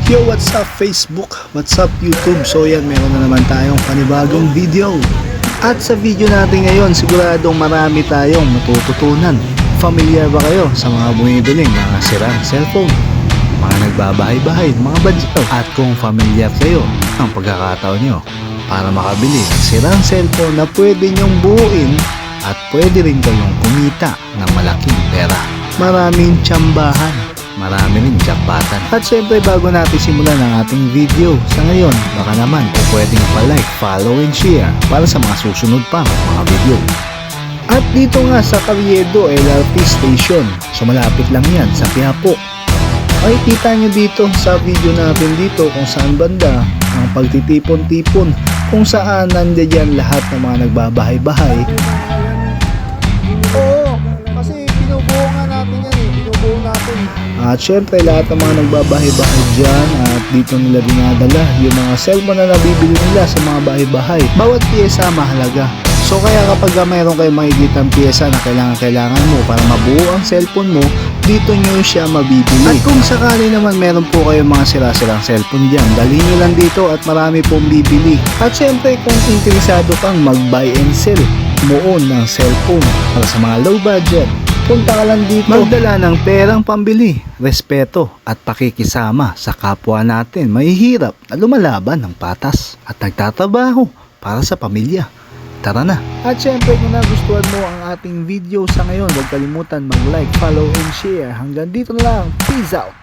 Yo, what's up Facebook? What's up YouTube? So yan, meron na naman tayong panibagong video. At sa video natin ngayon, siguradong marami tayong matututunan. Familiar ba kayo sa mga bumibiling mga sirang cellphone? Mga nagbabahay-bahay, mga badyaw? At kung familiar kayo ang pagkakataon nyo para makabili ng sirang cellphone na pwede nyong buuin at pwede rin kayong kumita ng malaking pera. Maraming tsambahan, marami rin jackpatan. At syempre bago natin simulan ang ating video, sa ngayon baka naman kung pwedeng pa-like, follow and share para sa mga susunod pang mga video. At dito nga sa Carriedo LRT Station, so malapit lang yan sa Quiapo. Ay kita nyo dito sa video natin dito kung saan banda ang pagtitipon-tipon, kung saan nandiyan lahat ng mga nagbabahay-bahay. Oo, kasi binubuo nga natin yan binubuo natin. At syempre lahat ng mga nagbabahay-bahay dyan at dito nila dinadala yung mga cellphone na nabibili nila sa mga bahay-bahay. Bawat piyesa mahalaga. So kaya kapag mayroon kayong makikitang piyesa na kailangan mo para mabuo ang cellphone mo, dito nyo siya mabibili. At kung sakali naman meron po kayong mga sira-sirang cellphone dyan, dalhin nyo lang dito at marami pong bibili. At syempre kung interesado kang mag-buy and sell, muon ng cellphone para sa mga low budget, punta ka lang dito. Magdala ng perang pambili, respeto at pakikisama sa kapwa natin mahihirap na lumalaban ng patas at nagtatrabaho para sa pamilya. Tara na! At syempre kung nagustuhan mo ang ating video sa ngayon, huwag kalimutan mag-like, follow and share. Hanggang dito na lang. Peace out!